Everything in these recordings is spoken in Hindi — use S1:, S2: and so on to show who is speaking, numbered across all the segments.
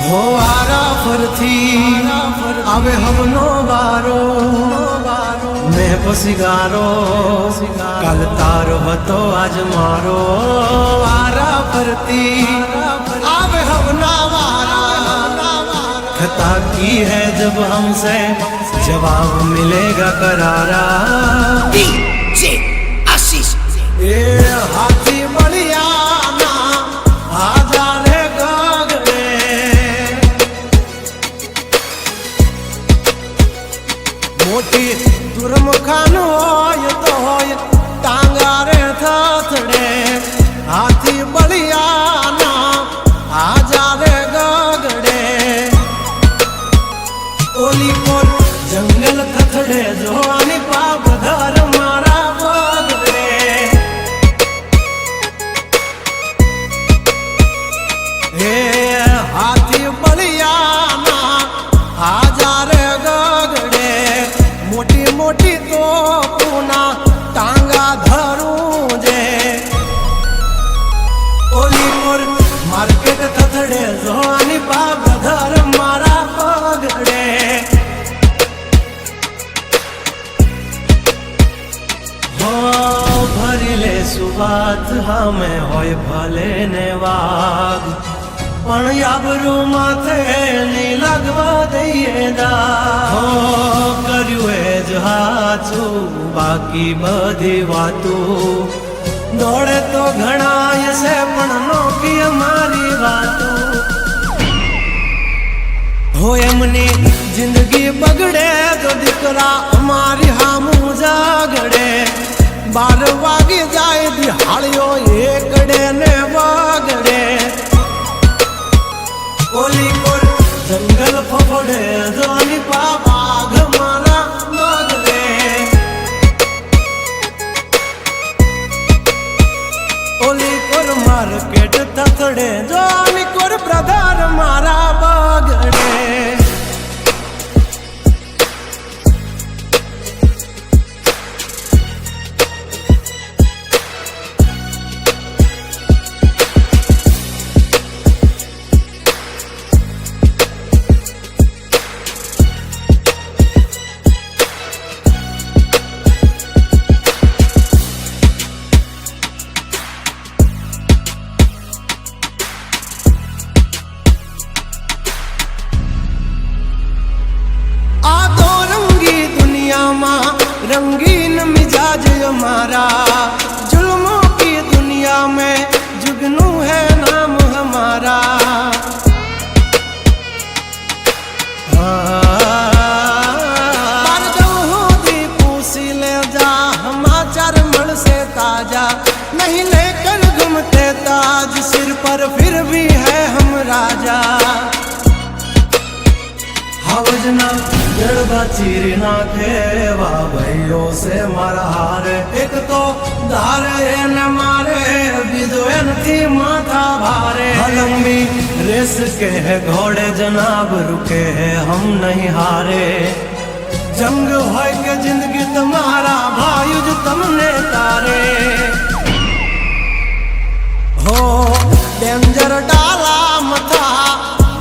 S1: हो आरा फरथी आवे हमनो बारो मैं पसिगारो कल तारो हतो आज मारो आरा फरती आवे हमना वारा खता की है जब हमसे जवाब मिलेगा करारा
S2: डीजे आशीष
S1: ए हाथी बढ़िया मोटी दुर्मुखान होय तो होय टांगा रे थथड़े हाथी बलिया ना आजा रे गगड़े ओली कोल जंगल थथड़े जोनी पाप घर मारा बगड़े हे हाथी बलिया ना आजा रे गगड़े मोटी मोटी तो पूना टांगा धरू जे ओली मोर मार्केट थथड़े जोनी बाप घर मारा पगड़े हो भरिले सुबात हमें होय भले ने वाग पण याबरू माथे नी लगवा दઈએ दા हो કર્યું એ જ હાચું બાકી બધી વાતો દોડે તો ઘણાય છે પણ નોકી અમારી વાતો हो એમની જિંદગી બગડે તો દીકરા અમારી હામું જાગડે 12 વાગે જાય દિહાળીઓ એકડે ને વાગડે ओली कोल जंगल फफड़े जोनी बाग मारा मगरे ओली कोल मार्केट थथड़े जोनी कोल ब्रदर मारा बगड़े रंगीन मिजाज हमारा जुल्मों की दुनिया में जुगनू है नाम हमारा पूसी ले जा समाचार मन से ताजा नहीं लेकर घूमते ताज सिर पर फिर भी है हम राजा हवजना जड़बा चीरी नाखे वा भाइयों से मारा हारे एक तो धारे न मारे बीजो थी माथा भारे लंबी रेस के है घोड़े जनाब रुके है हम नहीं हारे जंग होय के जिंदगी तुम्हारा भायुज तुमने तारे हो डेंजर डाला मथा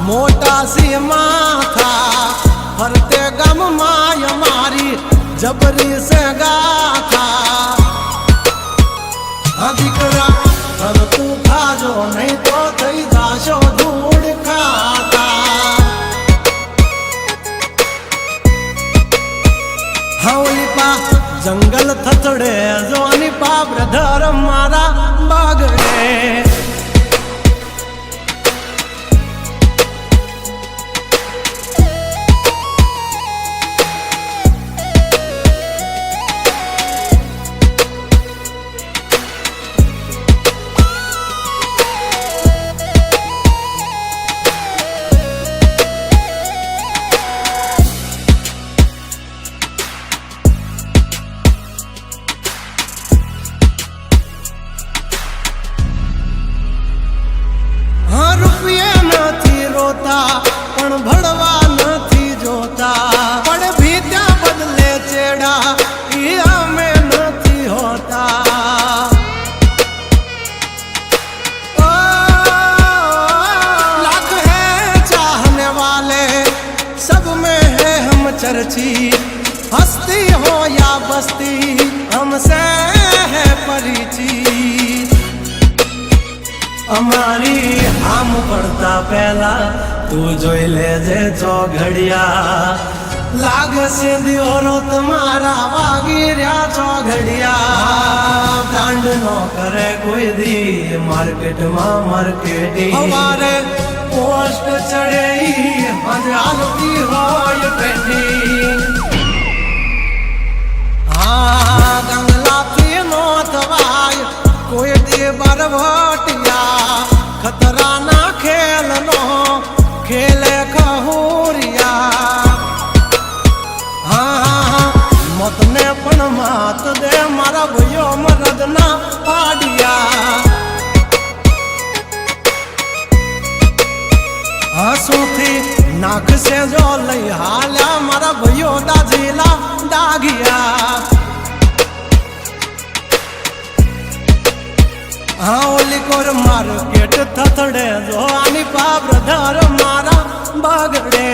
S1: मोटा सी माथा फरते गम माय मारी जबरी से गाथा अधिकरा अब तू खा जो नहीं तो थई जाशो धूड़ खाता हौली पा जंगल थथड़े जोनी पा ब्रदर मारा बागड़े चर्ची, हस्ती हो या बस्ती हमसे है परिचित। અમારી આમ પડતા પહેલા તું જોઈ લેજે ચોઘડિયા, લાગશે દિયોરો તમારા વાગી રહ્યા ચોઘડિયા। કાંડ નો કરે કોઈ દી માર્કેટમાં માર્કેટિંગ, અમારે પોસ્ટ ચડે મજાલતી હોય પેન્ડિંગ। હા ગંગલાથી નો થવાય કોઈ દી બરવટિયા, खतरा ना खेल नो खेले खहुरिया। हाँ मत ने पण मात दे मारा भयो मरद ना पाडिया। हंसू थी नाक से जो लई हाल्या मारा भयो दाजीला दागिया। हाँ ओली कोर मार्केट थथड़े जो आनी पाब्र धर मारा बगड़े।